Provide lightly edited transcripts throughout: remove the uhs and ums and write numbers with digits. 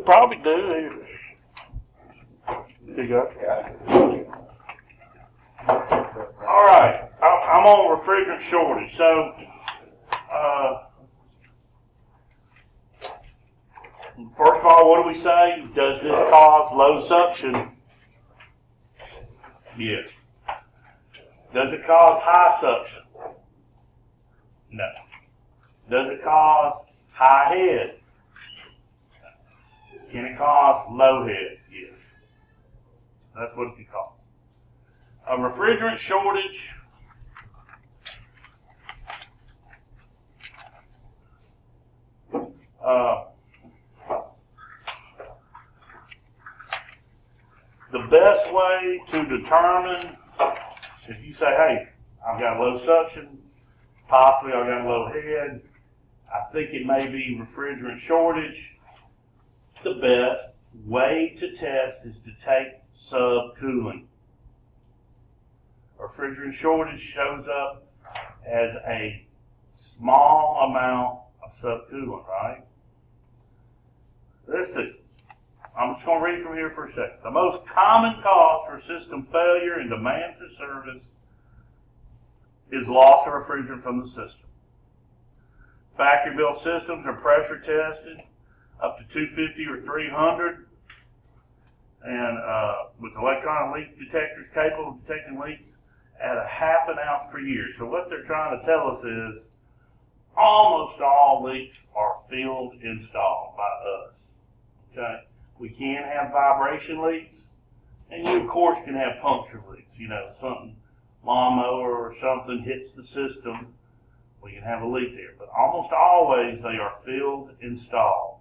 could probably do. Here you go. All right, I'm on refrigerant shortage. So, first of all, what do we say? Does this cause low suction? Yes. Does it cause high suction? No. Does it cause high head? Can it cause low head? Yes. That's what it can cause. A refrigerant shortage the best way to determine, if you say, hey, I've got low suction, possibly I've got a low head, I think it may be refrigerant shortage, the best way to test is to take subcooling. Refrigerant shortage shows up as a small amount of subcoolant, right? Let's see. I'm just going to read from here for a second. The most common cause for system failure and demand for service is loss of refrigerant from the system. Factory-built systems are pressure tested up to 250 or 300, and with electronic leak detectors capable of detecting leaks at a ½ ounce per year. So what they're trying to tell us is almost all leaks are field installed by us. Okay, we can have vibration leaks, and you of course can have puncture leaks. You know, something, lawnmower or something hits the system, we can have a leak there. But almost always they are field installed.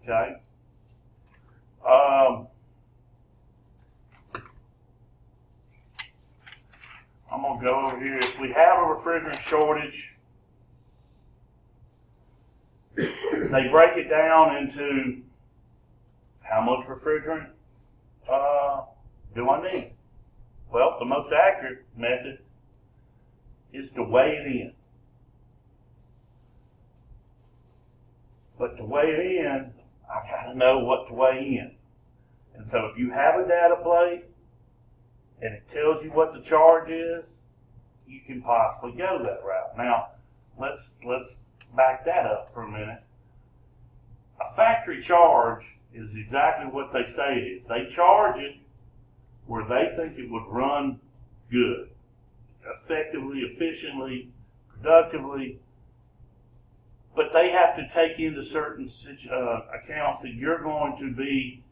Okay. I'm going to go over here. If we have a refrigerant shortage, they break it down into how much refrigerant do I need? Well, the most accurate method is to weigh it in. But to weigh it in, I got to know what to weigh in. And so if you have a data plate and it tells you what the charge is, you can possibly go that route. Now, let's back that up for a minute. A factory charge is exactly what they say it is. They charge it where they think it would run good, effectively, efficiently, productively, but they have to take into certain accounts that you're going to be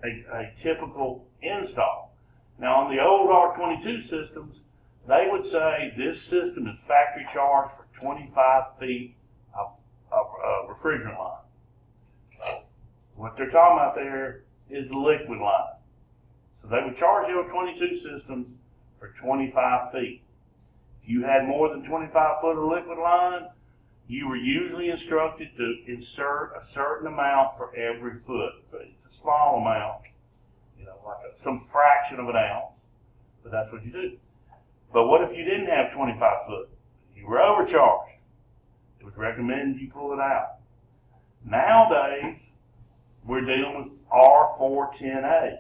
a typical install. Now, on the old R22 systems, they would say this system is factory charged for 25 feet of refrigerant line. What they're talking about there is the liquid line. So they would charge you 22 systems for 25 feet. If you had more than 25 foot of liquid line, you were usually instructed to insert a certain amount for every foot. But it's a small amount, you know, like some fraction of an ounce, but that's what you do. But what if you didn't have 25 foot? You were overcharged. It was recommended you pull it out. Nowadays, we're dealing with R410A.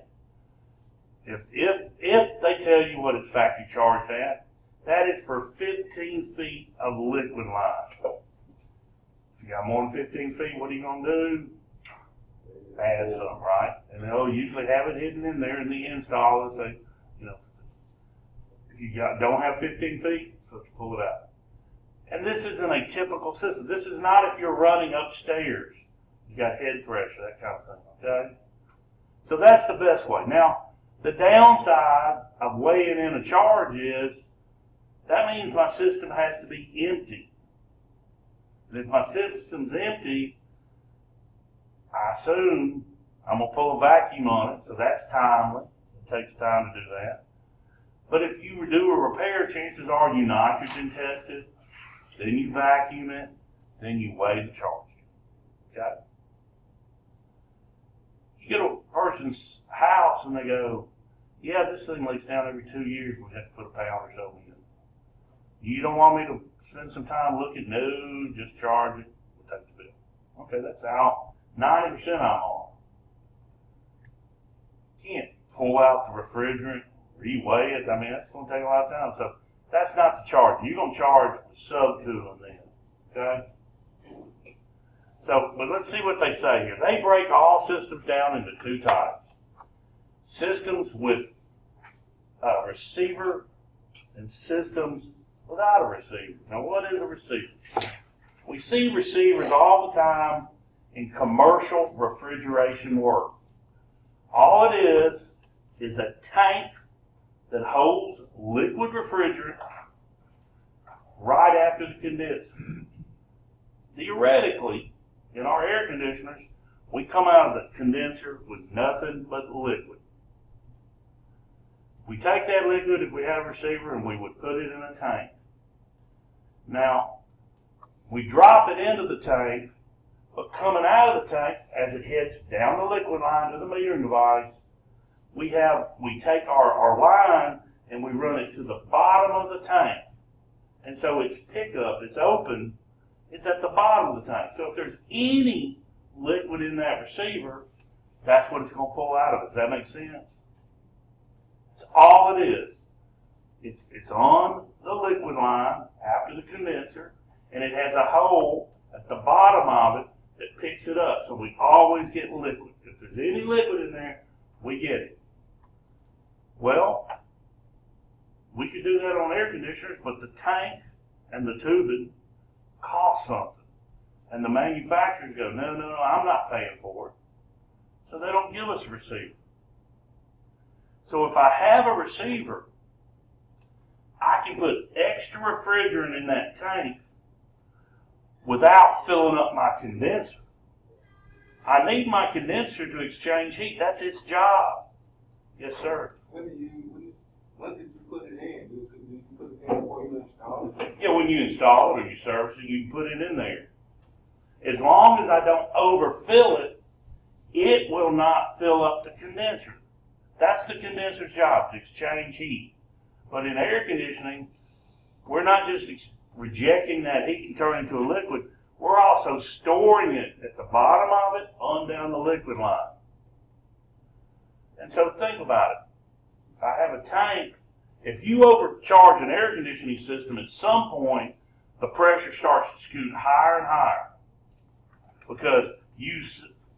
If they tell you what it's factory charged at, that is for 15 feet of liquid line. If you got more than 15 feet, what are you going to do? Add some, right? And they'll usually have it hidden in there in the install and say, you know, if you don't have 15 feet, so to pull it out. And this isn't a typical system. This is not if you're running upstairs. You got head pressure, that kind of thing, okay? So that's the best way. Now, the downside of weighing in a charge is that means my system has to be empty. And if my system's empty, I assume I'm going to pull a vacuum on it, so that's timely. It takes time to do that. But if you do a repair, chances are you nitrogen test it, then you vacuum it, then you weigh the charge. Okay? You get a person's house and they go, yeah, this thing leaks down every 2 years, we have to put a pound or so in. You don't want me to spend some time looking? No, just charge it, we'll take the bill. Okay, that's out. 90% I'm on. You can't pull out the refrigerant, reweigh it. I mean, that's going to take a lot of time. So that's not the charge. You're going to charge the subcooling then, okay? So, but let's see what they say here. They break all systems down into two types. Systems with a receiver and systems without a receiver. Now, what is a receiver? We see receivers all the time in commercial refrigeration work. All it is a tank that holds liquid refrigerant right after the condenser. Theoretically, in our air conditioners, we come out of the condenser with nothing but liquid. We take that liquid, if we had a receiver, and we would put it in a tank. Now, we drop it into the tank, but coming out of the tank, as it heads down the liquid line to the metering device, we take our line and we run it to the bottom of the tank. And so its pickup, it's open, it's at the bottom of the tank. So if there's any liquid in that receiver, that's what it's going to pull out of it. Does that make sense? That's all it is. It's on the liquid line after the condenser, and it has a hole at the bottom of it that picks it up. So we always get liquid. If there's any liquid in there, we get it. Well, we could do that on air conditioners, but the tank and the tubing cost something. And the manufacturers go, no, I'm not paying for it. So they don't give us a receiver. So if I have a receiver, I can put extra refrigerant in that tank without filling up my condenser. I need my condenser to exchange heat. That's its job. Yes, sir. When did you put it in? Did you put it in before you installed it? Yeah, when you install it or you service it, you can put it in there. As long as I don't overfill it, it will not fill up the condenser. That's the condenser's job, to exchange heat. But in air conditioning, we're not just rejecting that heat and turning it into a liquid. We're also storing it at the bottom of it on down the liquid line. And so think about it. If I have a tank, if you overcharge an air conditioning system, at some point, the pressure starts to scoot higher and higher. Because you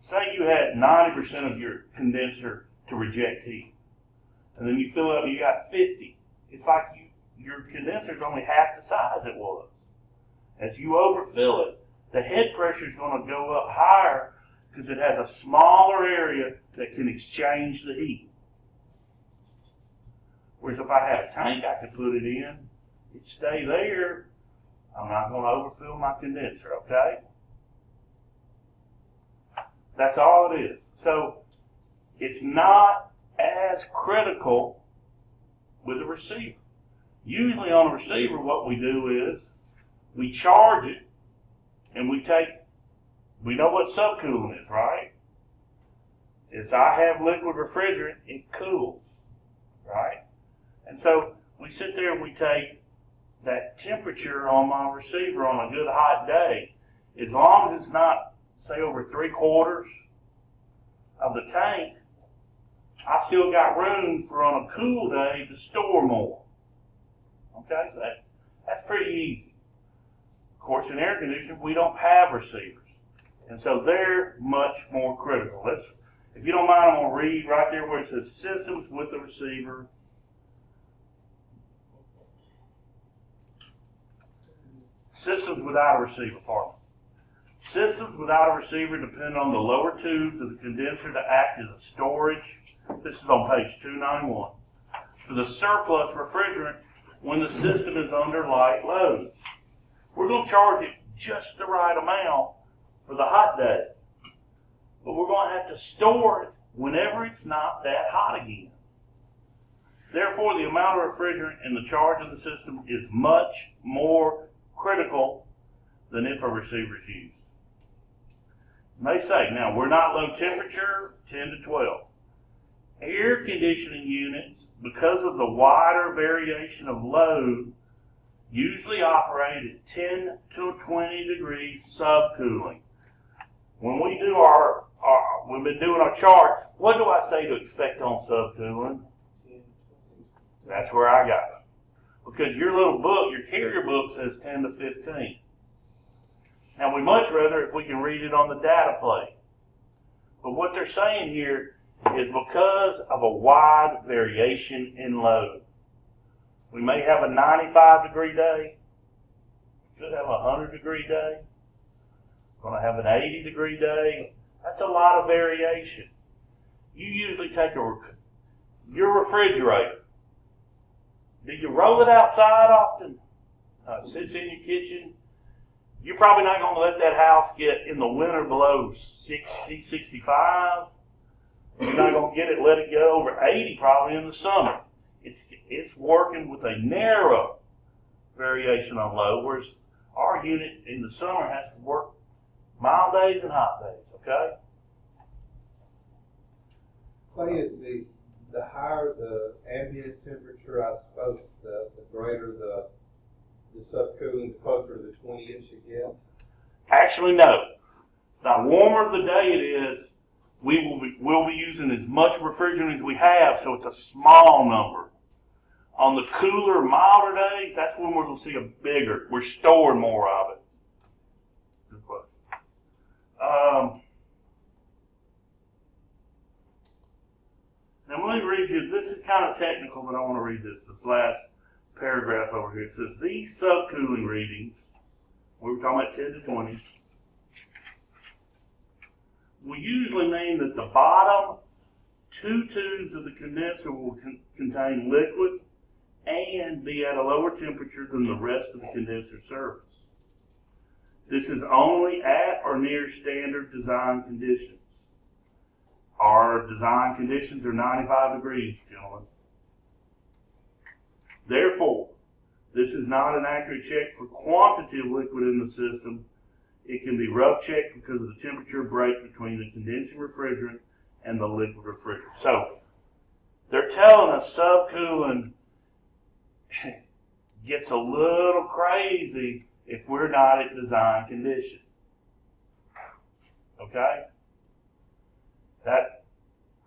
say you had 90% of your condenser to reject heat. And then you fill it up and you got 50. It's like your condenser is only half the size it was. As you overfill it, the head pressure is going to go up higher because it has a smaller area that can exchange the heat. Whereas if I had a tank, I could put it in, it'd stay there. I'm not going to overfill my condenser, okay? That's all it is. So it's not as critical with a receiver. Usually on a receiver, what we do is we charge it and we know what subcooling is, right? It's I have liquid refrigerant, it cools, right? And so we sit there and we take that temperature on my receiver on a good hot day. As long as it's not, say, over 3/4 of the tank, I still got room for on a cool day to store more. Okay, so that's pretty easy. Of course, in air conditioning, we don't have receivers. And so they're much more critical. If you don't mind, I'm going to read right there where it says systems with a receiver. Systems without a receiver, pardon. Systems without a receiver depend on the lower tubes of the condenser to act as a storage. This is on page 291. For the surplus refrigerant when the system is under light load. We're going to charge it just the right amount for the hot day. But we're going to have to store it whenever it's not that hot again. Therefore, the amount of refrigerant in the charge of the system is much more critical than if a receiver is used. You may say, now we're not low temperature, 10 to 12. Air conditioning units, because of the wider variation of load, usually operate at 10 to 20 degrees subcooling. when we do we've been doing our charts, what do I say to expect on subcooling? That's where I got it. Because your little book, your carrier book says 10 to 15. Now, we much rather if we can read it on the data plate. But what they're saying here is because of a wide variation in load. We may have a 95-degree day, could have a 100-degree day, going to have an 80-degree day. That's a lot of variation. You usually take your refrigerator. Do you roll it outside often? It sits in your kitchen. You're probably not going to let that house get in the winter below 60, 65. You're not going to let it go over 80 probably in the summer. It's working with a narrow variation on load, whereas our unit in the summer has to work mild days and hot days, okay? Clay, is the higher the ambient temperature, I suppose, the greater the subcooling, the closer to the 20-inch it gets? Actually, no. The warmer the day it is, we'll be using as much refrigerant as we have, so it's a small number. On the cooler, milder days, that's when we're going to see we're storing more of it. Good question. Now let me read you, this is kind of technical, but I want to read this last paragraph over here. It says, these subcooling readings, we were talking about 10 to 20, we usually mean that the bottom 2 tubes of the condenser will contain liquid and be at a lower temperature than the rest of the condenser surface. This is only at or near standard design conditions. Our design conditions are 95 degrees, gentlemen. Therefore, this is not an accurate check for quantity of liquid in the system. It can be rough checked because of the temperature break between the condensing refrigerant and the liquid refrigerant. So, they're telling us subcooling gets a little crazy if we're not at design condition. Okay?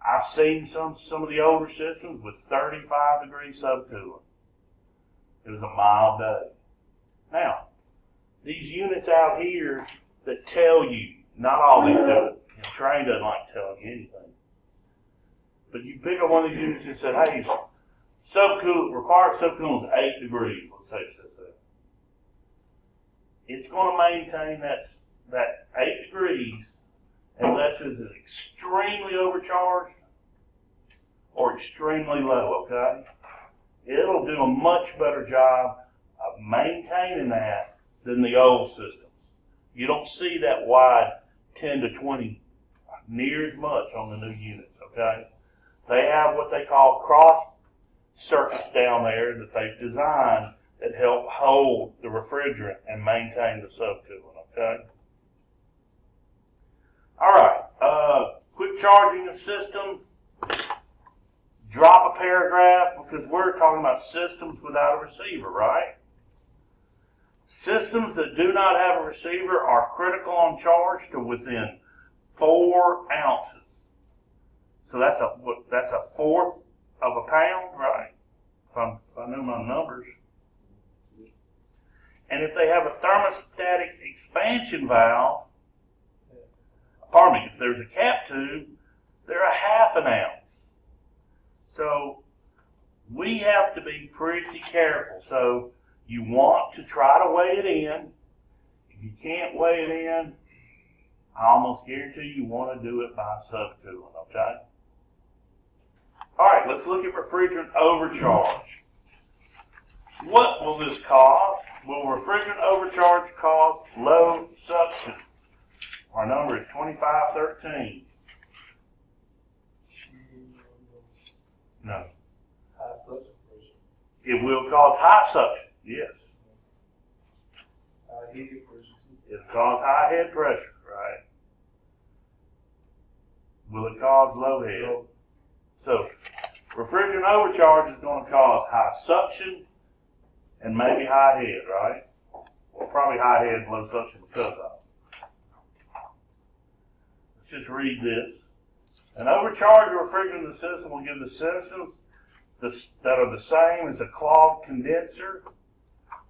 I've seen some of the older systems with 35-degree subcooling. It was a mild day. Now, these units out here that tell you, not all these do it. Trane doesn't like telling you anything. But you pick up one of these units and say, hey, required subcooling is 8 degrees, let's say it says that. It's going to maintain that 8 degrees unless it's extremely overcharged or extremely low, okay? It'll do a much better job of maintaining that than the old systems. You don't see that wide 10 to 20 near as much on the new units, okay? They have what they call cross circuits down there that they've designed that help hold the refrigerant and maintain the subcooling, okay? All right, quick charging the system. Drop a paragraph because we're talking about systems without a receiver, right? Systems that do not have a receiver are critical on charge to within 4 ounces. So that's a fourth of a pound, right? If I know my numbers. And if they have a thermostatic expansion valve, if there's a cap tube, they're a half an ounce. So we have to be pretty careful. So you want to try to weigh it in. If you can't weigh it in, I almost guarantee you want to do it by subcooling, okay? All right, let's look at refrigerant overcharge. What will this cause? Will refrigerant overcharge cause low suction? Our number is 2513. No. High suction pressure. It will cause high suction, yes. High head pressure. It'll cause high head pressure, right? Will it cause low head? No. So, refrigerant overcharge is going to cause high suction and maybe high head, right? Well, probably high head and low suction because of it. let's just read this. An overcharge of refrigerant in the system will give the systems that are the same as a clogged condenser,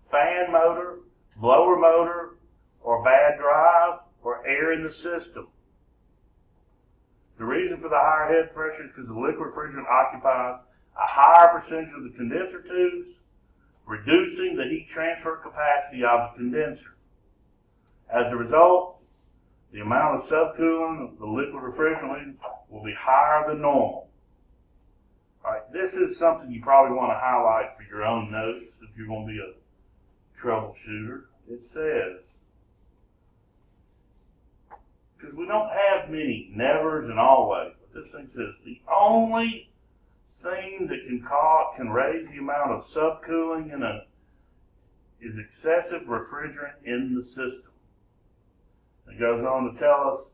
fan motor, blower motor, or bad drive, or air in the system. The reason for the higher head pressure is because the liquid refrigerant occupies a higher percentage of the condenser tubes, reducing the heat transfer capacity of the condenser. As a result, the amount of subcooling of the liquid refrigerant will be higher than normal. All right, this is something you probably want to highlight for your own notes if you're going to be a troubleshooter. It says, because we don't have many nevers and always, but this thing says the only thing that can raise the amount of subcooling is excessive refrigerant in the system. It goes on to tell us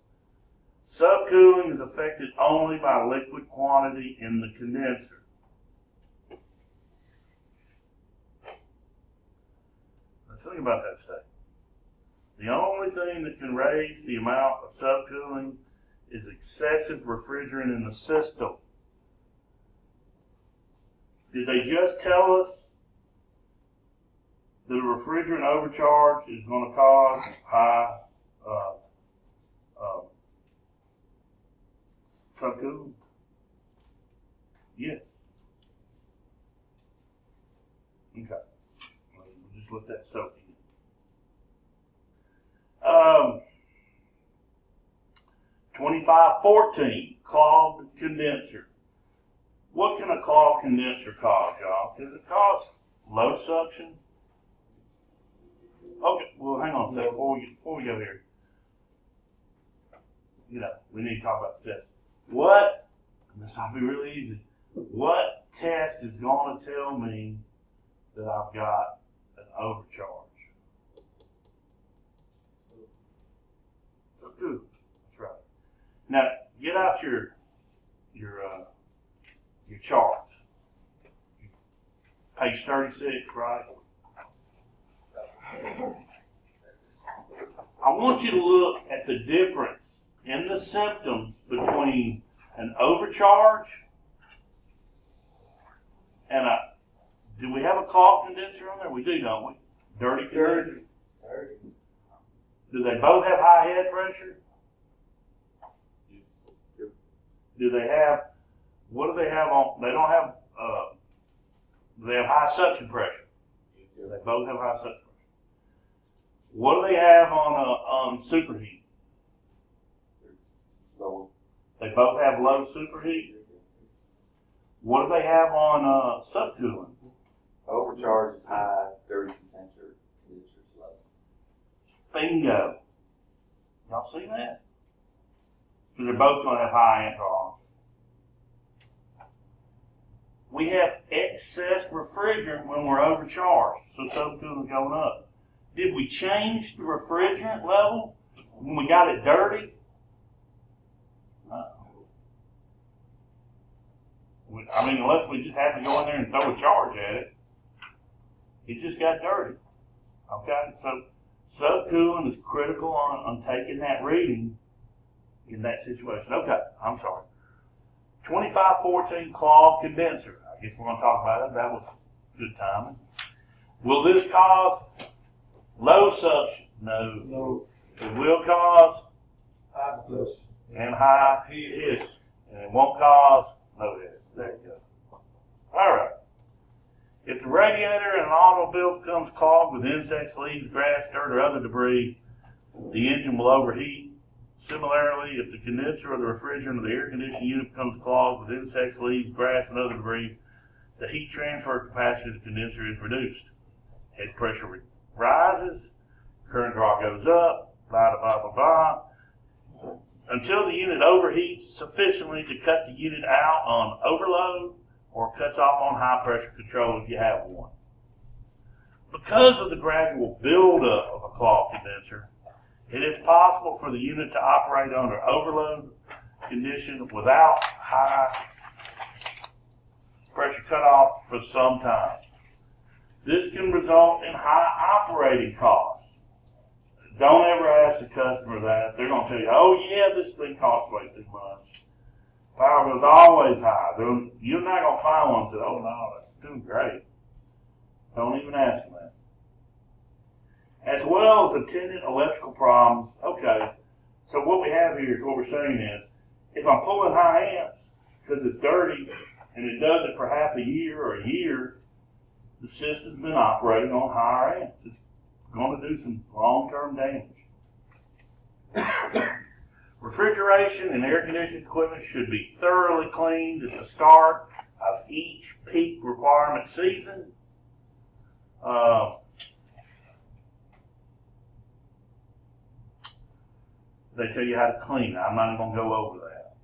subcooling is affected only by liquid quantity in the condenser. Let's think about that statement. The only thing that can raise the amount of subcooling is excessive refrigerant in the system. Did they just tell us that a refrigerant overcharge is going to cause high subcooling? Yes. Okay. We'll just let that soak in. 2514, clogged condenser. What can a clogged condenser cause, y'all? Does it cause low suction? Okay, well, hang on a second before we go here. We need to talk about the test. This will be really easy. What test is going to tell me that I've got an overcharge? So good. That's right. Now, get out your charts. Page 36, right? I want you to look at the difference in the symptoms between an overcharge and do we have a clogged condenser on there? We do, don't we? Dirty condenser? Dirty. Do they both have high head pressure? Do they have, what do they have on, they don't have, do they have high suction pressure? They both have high suction pressure. What do they have on superheat? Low. They both have low superheat. What do they have on subcooling? Overcharge is high, dirty condenser is low. Bingo. Y'all see that? So they're both going to have high amp draw. We have excess refrigerant when we're overcharged, so subcooling is going up. Did we change the refrigerant level when we got it dirty? No. Unless we just have to go in there and throw a charge at it. It just got dirty. Okay, so subcooling is critical on taking that reading in that situation. Okay, I'm sorry. 2514 clogged condenser. I guess we're going to talk about it. That was good timing. Will this cause low suction? No. It will cause High suction. and high heat. And it won't cause low head. There you go. All right. If the radiator in an automobile becomes clogged with insects, leaves, grass, dirt, or other debris, the engine will overheat. Similarly, if the condenser or the refrigerant of the air conditioning unit becomes clogged with insects, leaves, grass, and other debris, the heat transfer capacity of the condenser is reduced. Head pressure rises, current draw goes up, blah, blah, blah, blah, until the unit overheats sufficiently to cut the unit out on overload or cuts off on high pressure control if you have one. Because of the gradual buildup of a clogged condenser, it is possible for the unit to operate under overload condition without high pressure cutoff for some time. This can result in high operating costs. don't ever ask the customer that. They're going to tell you, oh yeah, this thing costs way too much. Power bill's always high. You're not going to find one that, oh no, that's doing great. Don't even ask them that. As well as attendant electrical problems. Okay, so what we have here is what we're saying is, if I'm pulling high amps because it's dirty and it does it for half a year or a year, the system's been operating on higher amps. It's going to do some long-term damage. Refrigeration and air conditioning equipment should be thoroughly cleaned at the start of each peak requirement season. They tell you how to clean it. I'm not even going to go over that.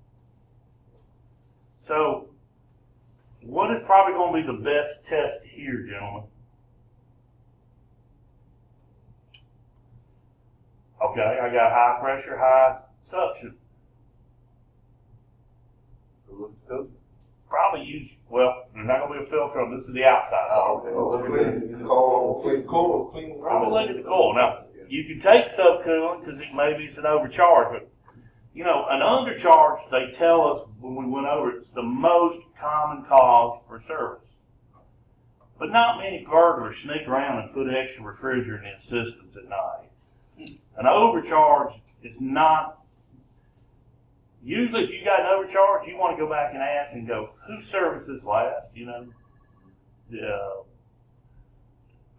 So, what is probably going to be the best test here, gentlemen? Okay, I got high pressure, high suction. Probably use, well, there's not going to be a filter on this. Is the outside. Okay. Probably look at the coil. Now, you can take subcooling because maybe it's an overcharge, but you know, an undercharge, they tell us when we went over, it's the most common cause for service. But not many burglars sneak around and put extra refrigerant in systems at night. An overcharge is not, usually if you got an overcharge, you want to go back and ask and go, who serviced this last, you know?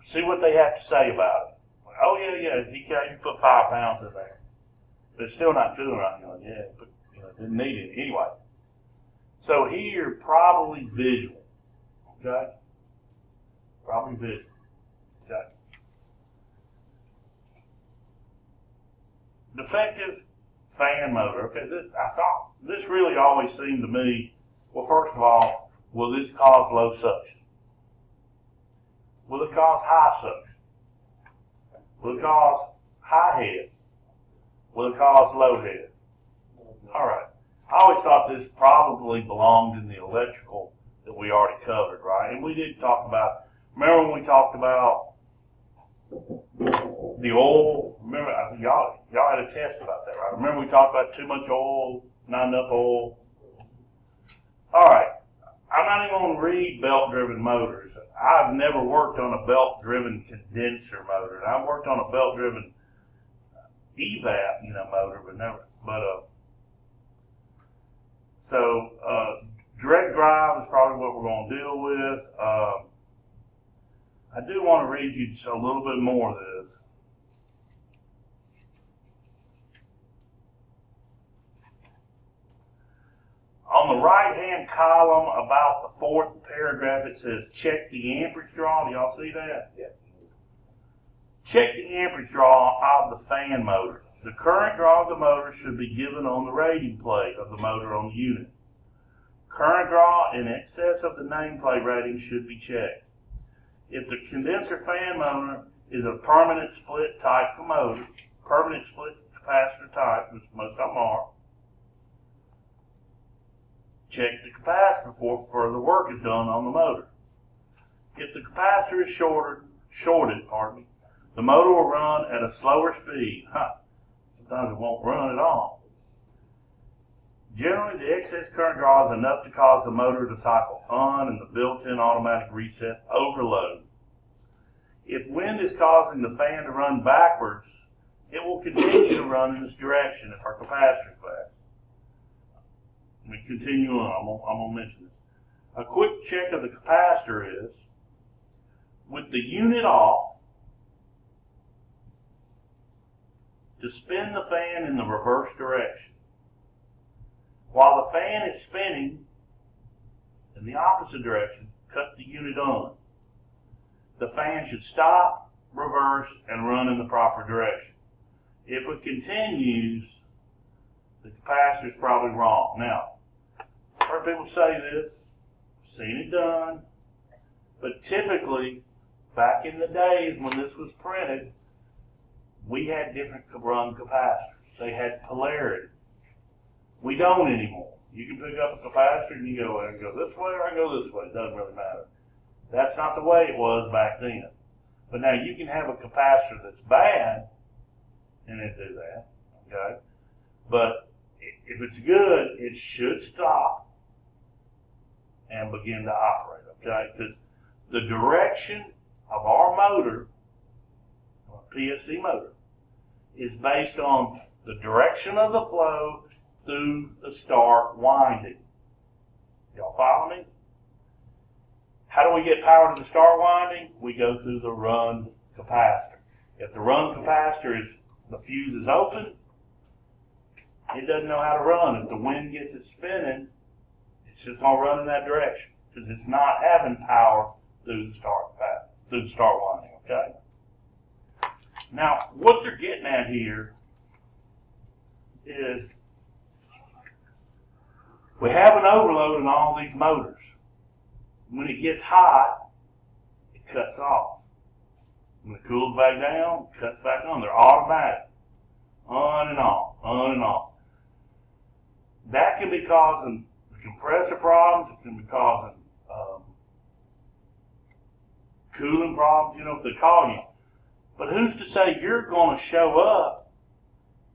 See what they have to say about it. Like, oh yeah, you put 5 pounds in there. But it's still not doing right. You're like, yeah, but didn't need it anyway. So here, probably visual, okay? Probably visual, okay? Defective fan motor, okay? I thought this really always seemed to me, well, first of all, will this cause low suction? Will it cause high suction? Will it cause high head? Will it cause low head? All right. I always thought this probably belonged in the electrical that we already covered, right? And we did talk about, remember when we talked about the oil? Remember, I think y'all had a test about that, right? Remember we talked about too much oil, not enough oil? All right. I'm not even going to read belt-driven motors. I've never worked on a belt-driven condenser motor. And I've worked on a belt-driven evap, motor, but never. So direct drive is probably what we're going to deal with. I do want to read you just a little bit more of this. On the right-hand column, about the 4th paragraph, it says, check the amperage draw. Do y'all see that? Yeah. Check the amperage draw of the fan motor. The current draw of the motor should be given on the rating plate of the motor on the unit. Current draw in excess of the nameplate rating should be checked. If the condenser fan motor is a permanent split type motor, permanent split capacitor type, which most of them are, check the capacitor before further work is done on the motor. If the capacitor is shorted, the motor will run at a slower speed. Sometimes it won't run at all. Generally, the excess current draw is enough to cause the motor to cycle on and the built-in automatic reset overload. If wind is causing the fan to run backwards, it will continue to run in this direction if our capacitor is bad. Let me continue on. I'm going to mention this. A quick check of the capacitor is, with the unit off, to spin the fan in the reverse direction. While the fan is spinning in the opposite direction, cut the unit on. The fan should stop, reverse, and run in the proper direction. If it continues, the capacitor is probably wrong. Now, I've heard people say this, seen it done, but typically, back in the days when this was printed, we had different run capacitors. They had polarity. We don't anymore. You can pick up a capacitor and you go, I can go this way or I can go this way. It doesn't really matter. That's not the way it was back then. But now you can have a capacitor that's bad and it do that, okay? But if it's good, it should stop and begin to operate, okay? Because the direction of our motor, a PSC motor, is based on the direction of the flow through the start winding. Y'all follow me? How do we get power to the start winding? We go through the run capacitor. If the run capacitor the fuse is open, it doesn't know how to run. If the wind gets it spinning, it's just going to run in that direction because it's not having power through the start winding, okay? Now, what they're getting at here is we have an overload in all these motors. When it gets hot, it cuts off. When it cools back down, it cuts back on. They're automatic. On and off, on and off. That can be causing the compressor problems. It can be causing cooling problems, you know, if they call you. But who's to say you're going to show up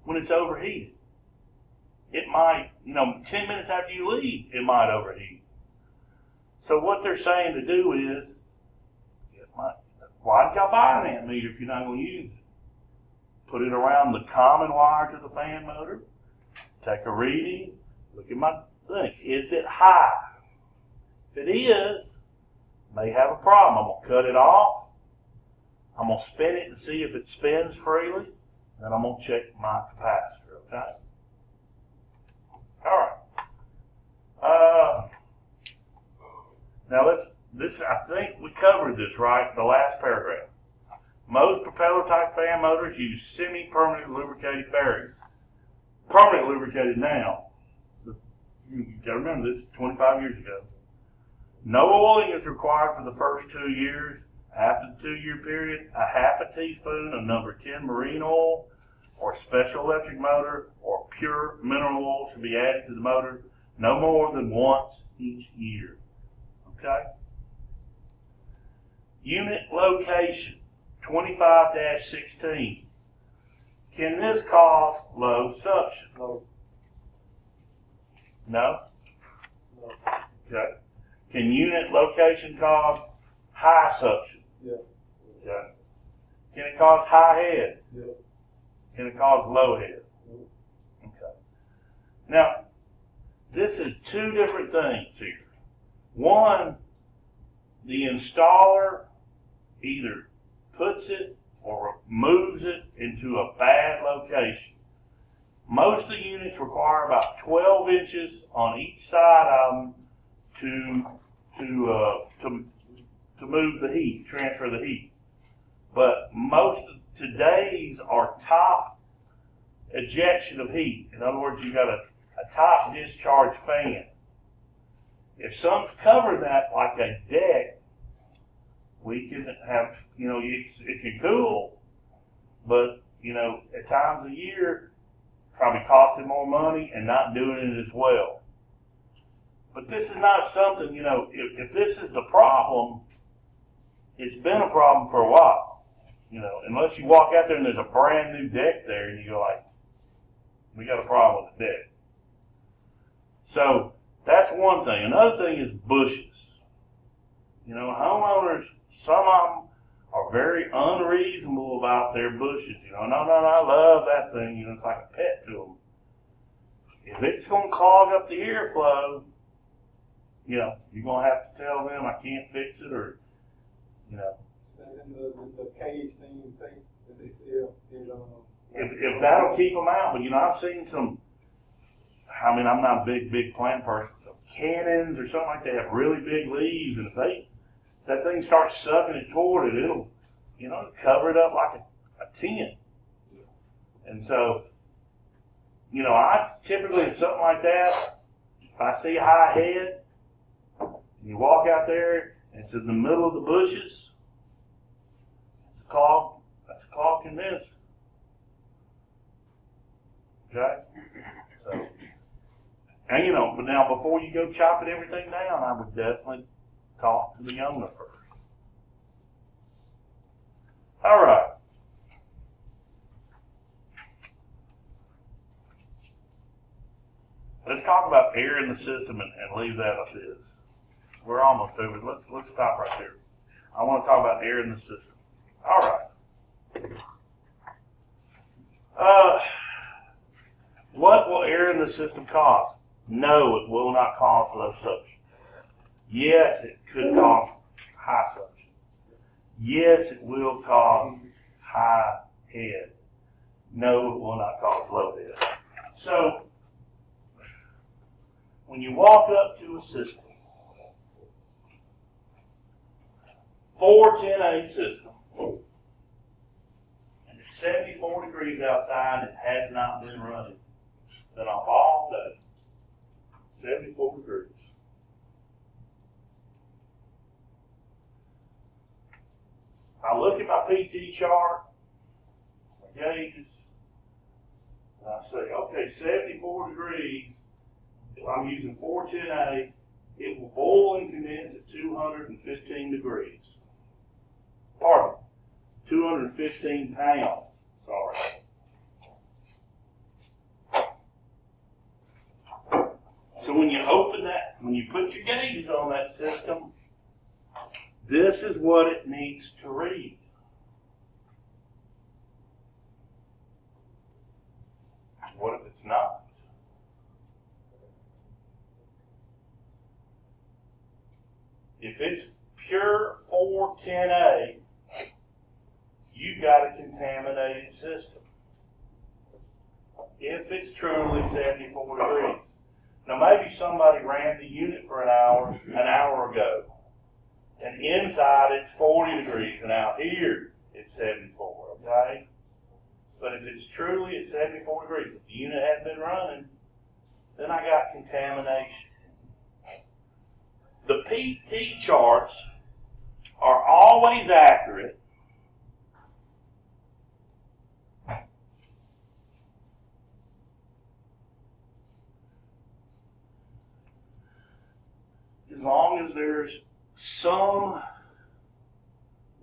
when it's overheated? It might, 10 minutes after you leave, it might overheat. So what they're saying to do is, why did y'all buy an amp meter if you're not going to use it? Put it around the common wire to the fan motor, take a reading, look at my thing. Is it high? If it is, may have a problem. I'm going to cut it off. I'm going to spin it and see if it spins freely. Then I'm going to check my capacitor, okay? All right. Now I think we covered this, right? The last paragraph. Most propeller-type fan motors use semi-permanent lubricated bearings. Permanent lubricated now. You got to remember this is 25 years ago. No oiling is required for the first 2 years. After the 2-year period, a half a teaspoon of number 10 marine oil or special electric motor or pure mineral oil should be added to the motor no more than once each year. Okay? Unit location, 25-16. Can this cause low suction? No. No? No. Okay. Can unit location cause high suction? Yeah. Okay. Can it cause high head? Yeah. Can it cause low head? Okay. Now, this is two different things here. One, the installer either puts it or moves it into a bad location. Most of the units require about 12 inches on each side of them to move the heat, transfer the heat. But most of today's are top ejection of heat. In other words, you got a top discharge fan. If some's covered that like a deck, we can have, it can cool, but, at times of year, probably costing more money and not doing it as well. But this is not something, if this is the problem, it's been a problem for a while. Unless you walk out there and there's a brand new deck there and you go like, we got a problem with the deck. So that's one thing. Another thing is bushes. Homeowners, some of them are very unreasonable about their bushes. No, I love that thing. It's like a pet to them. If it's going to clog up the airflow, you're going to have to tell them I can't fix it or, And the cage thing you say that they sell, if that'll keep them out. But, I've seen some, I'm not a big plant person. So cannons or something like that have really big leaves. And if that thing starts sucking it toward it, it'll, cover it up like a tent. And so, I typically, if something like that, if I see a high head, and you walk out there and it's in the middle of the bushes, that's a clog condenser. Okay? So, and but now before you go chopping everything down, I would definitely talk to the owner first. All right. Let's talk about air in the system and leave that up this. We're almost over. Let's stop right there. I want to talk about air in the system. All right. What will air in the system cost? No, it will not cause low suction. Yes, it could cause high suction. Yes, it will cause high head. No, it will not cause low head. So, when you walk up to a system, 410A system, and it's 74 degrees outside and it has not been running, been off all day, 74 degrees. I look at my PT chart, my gauges, and I say, okay, 74 degrees, if I'm using 410A, it will boil and condense at 215 degrees. Pardon, 215 pounds, sorry. So when you open that, when you put your gauges on that system, this is what it needs to read. What if it's not? If it's pure 410A, you got a contaminated system. If it's truly 74 degrees. Now maybe somebody ran the unit for an hour ago, and inside it's 40 degrees, and out here it's 74, okay? But if it's truly at 74 degrees, if the unit hadn't been running, then I got contamination. The PT charts are always accurate as long as there's some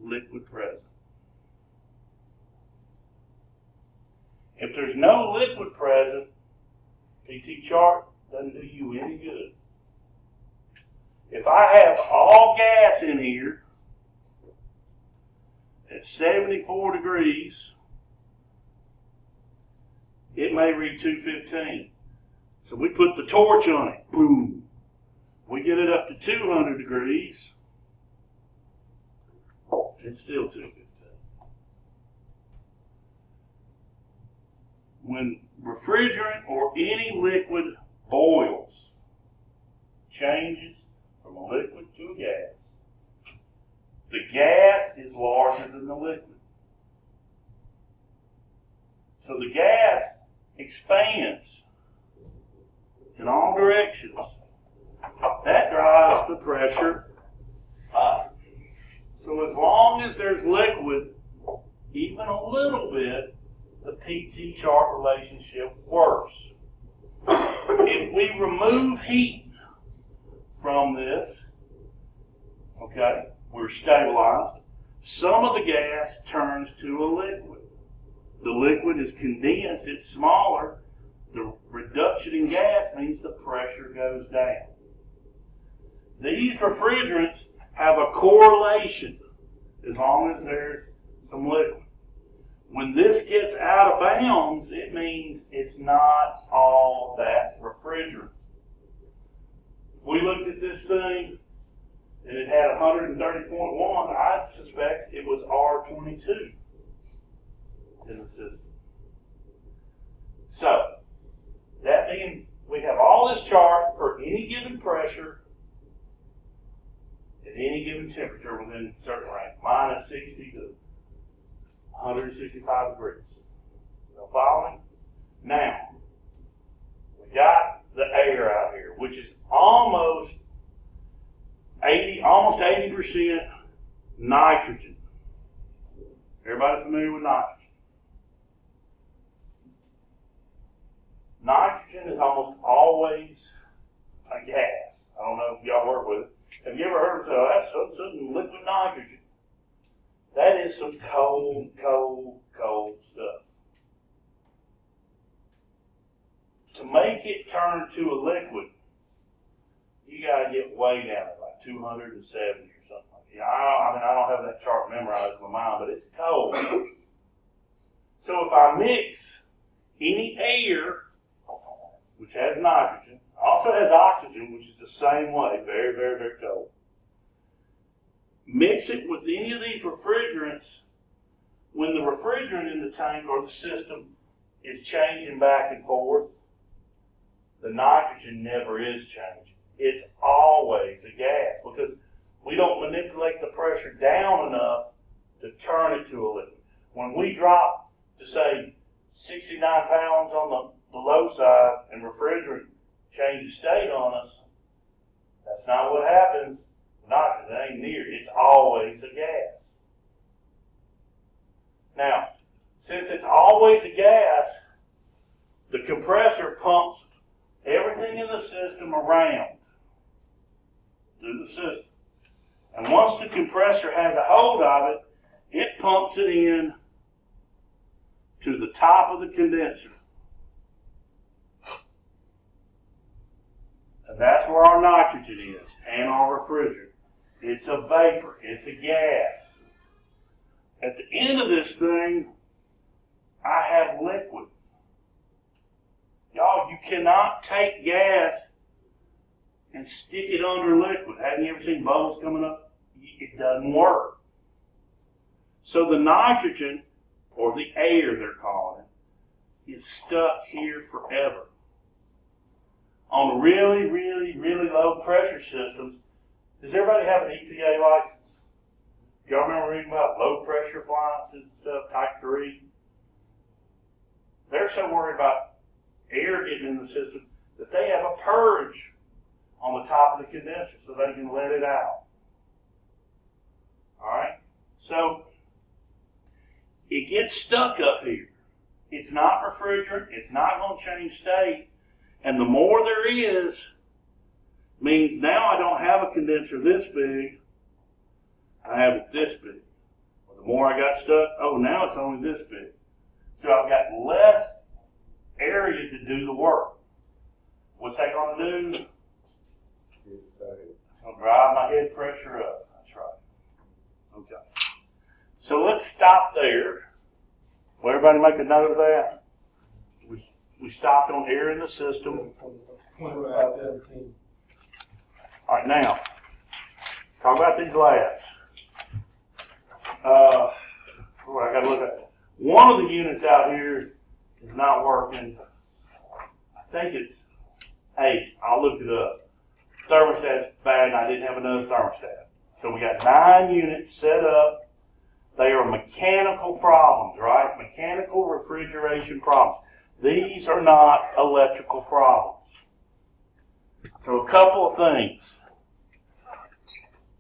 liquid present. If there's no liquid present, PT chart doesn't do you any good. If I have all gas in here at 74 degrees, it may read 215. So we put the torch on it, boom. We get it up to 200 degrees, it's still 215. When refrigerant or any liquid boils, changes from a liquid to a gas, the gas is larger than the liquid. So the gas expands in all directions. That drives the pressure up. So as long as there's liquid, even a little bit, the PT chart relationship works. If we remove heat from this, okay, we're stabilized. Some of the gas turns to a liquid. The liquid is condensed, it's smaller. The reduction in gas means the pressure goes down. These refrigerants have a correlation as long as there's some liquid. When this gets out of bounds, it means it's not all that refrigerant. If we looked at this thing and it had 130.1, I suspect it was R22 in the system. So, that being, we have all this chart for any given pressure at any given temperature within a certain range, minus 60 to 165 degrees. You following? Now, we got the air out here, which is almost 80% nitrogen. Everybody familiar with nitrogen? Nitrogen is almost always a gas. I don't know if y'all work with it. Have you ever heard of that's some liquid nitrogen? That is some cold stuff. to make it turn to a liquid, you got to get way down at like 270 or something like that. I don't have that chart memorized in my mind, but it's cold. So if I mix any air, which has nitrogen, also has oxygen, which is the same way, very, very, very cold, mix it with any of these refrigerants, when the refrigerant in the tank or the system is changing back and forth, the nitrogen never is changing. It's always a gas because we don't manipulate the pressure down enough to turn it to a liquid. When we drop to say 69 pounds on the low side and refrigerant changes state on us, that's not what happens. Nitrogen ain't near. It's always a gas. Now, since it's always a gas, the compressor pumps everything in the system around through the system. And once the compressor has a hold of it, it pumps it in to the top of the condenser. And that's where our nitrogen is and our refrigerant. It's a vapor. It's a gas. At the end of this thing, I have liquid. Y'all, you cannot take gas and stick it under liquid. Haven't you ever seen bubbles coming up? It doesn't work. So the nitrogen, or the air they're calling it, is stuck here forever. On really, really, really low pressure systems, does everybody have an EPA license? Y'all remember reading about low pressure appliances and stuff, type 3? They're so worried about air getting in the system that they have a purge on the top of the condenser so they can let it out. Alright? So, it gets stuck up here. It's not refrigerant. It's not going to change state. And the more there is, means now I don't have a condenser this big. I have it this big. Well, the more I got stuck, oh, now it's only this big. So I've got less area to do the work. What's that going to do? It's going to drive my head pressure up. That's right. Okay. So let's stop there. Will everybody make a note of that? We stopped on air in the system. 17. All right, now, talk about these labs. I got to look at one of the units out here is not working. I think it's 8. I'll look it up. Thermostat's bad, and I didn't have another thermostat. So we got 9 units set up. They are mechanical problems, right? Mechanical refrigeration problems. These are not electrical problems. So a couple of things.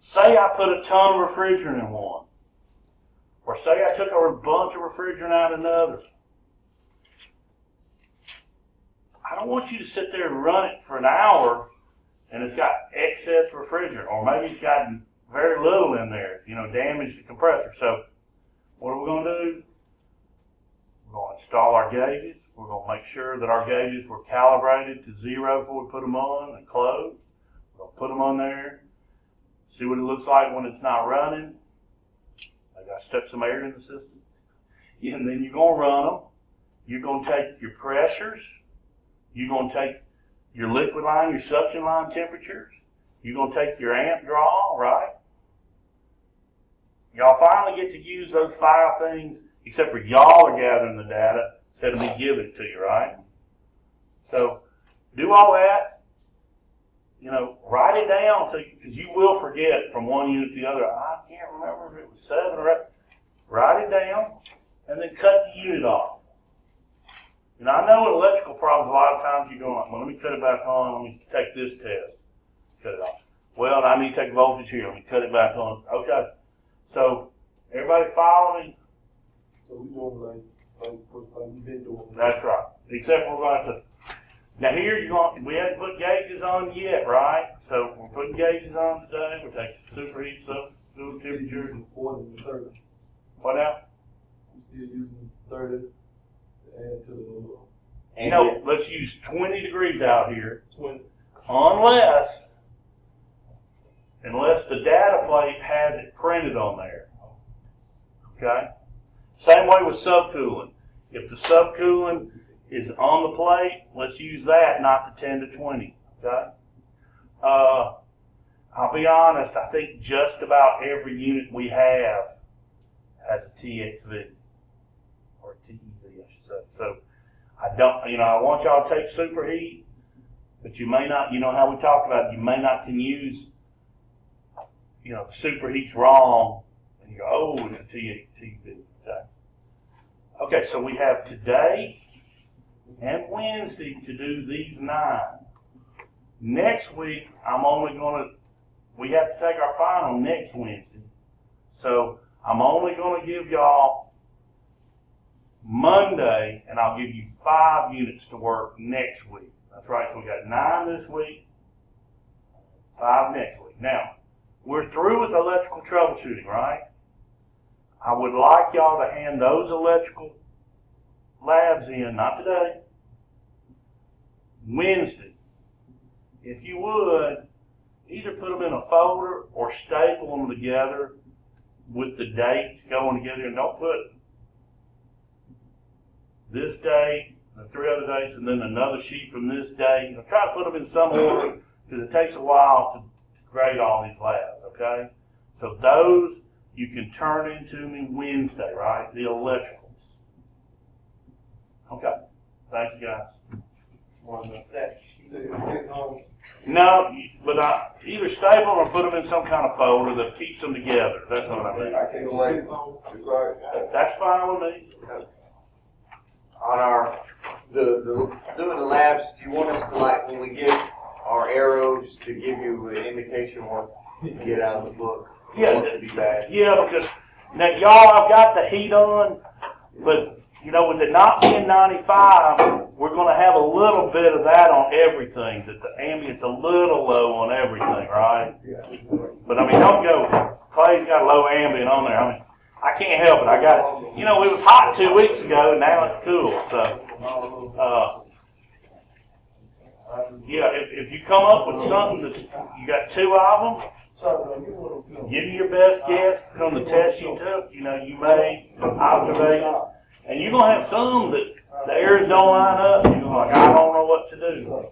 Say I put a ton of refrigerant in one. Or say I took a bunch of refrigerant out of another. I don't want you to sit there and run it for an hour and it's got excess refrigerant. Or maybe it's got very little in there, damage the compressor. So what are we going to do? We're going to install our gauges. We're going to make sure that our gauges were calibrated to 0 before we put them on and closed. We're going to put them on there. See what it looks like when it's not running. I got to stuck some air in the system. And then you're going to run them. You're going to take your pressures. You're going to take your liquid line, your suction line temperatures. You're going to take your amp draw, right? Y'all finally get to use those 5 things, except for y'all are gathering the data instead of me giving it to you, right? So do all that. Write it down because you will forget from one unit to the other. I can't remember if it was 7 or 8. Write it down and then cut the unit off. I know in electrical problems a lot of times you go, well, let me cut it back on. Let me take this test. Cut it off. Well, I need to take voltage here. Let me cut it back on. Okay. So everybody follow me? So we doing like we've been doing. That's right. Except we're going to. Now here we haven't put gauges on yet, right? So we're putting gauges on today. We're taking superheat, fluid temperature. Using 40 and 30. What now? We're still using 30 to add to the You know, let's use 20 degrees out here, 20. unless the data plate has it printed on there. Okay? Same way with subcooling. If the subcooling is on the plate, let's use that, not the 10 to 20. Okay? I'll be honest, I think just about every unit we have has a TXV or TEV, I should say. So I don't, I want y'all to take superheat, but you may not, how we talked about it, you may not can use, the superheat's wrong, and you go, oh, it's a TEV. Okay, so we have today and Wednesday to do these 9. Next week, we have to take our final next Wednesday. So I'm only going to give y'all Monday, and I'll give you 5 units to work next week. That's right, so we got 9 this week, 5 next week. Now, we're through with electrical troubleshooting, right? I would like y'all to hand those electrical labs in, not today, Wednesday. If you would, either put them in a folder or staple them together with the dates going together, and don't put this date, the 3 other dates, and then another sheet from this date. Try to put them in some order because it takes a while to grade all these labs, okay? So those you can turn into me Wednesday, right? The electricals. Okay. Thank you, guys. No, but I either staple them or put them in some kind of folder that keeps them together. That's what I mean. I can't wait. It's all right. That's fine with me. On our doing the labs, do you want us to, like, when we get our arrows, to give you an indication what you get out of the book? Yeah. What could be bad? Yeah, because now y'all, I've got the heat on, but with it not being 95, we're going to have a little bit of that on everything. That the ambient's a little low on everything, right? Yeah. But I mean, don't go. Clay's got low ambient on there. I mean, I can't help it. I got, it was hot 2 weeks ago, and now it's cool. So, if you come up with something that's, you got 2 of them, give me your best guess from the test you took. You made observation, and you're gonna have some that the errors don't line up. You're like, I don't know what to do.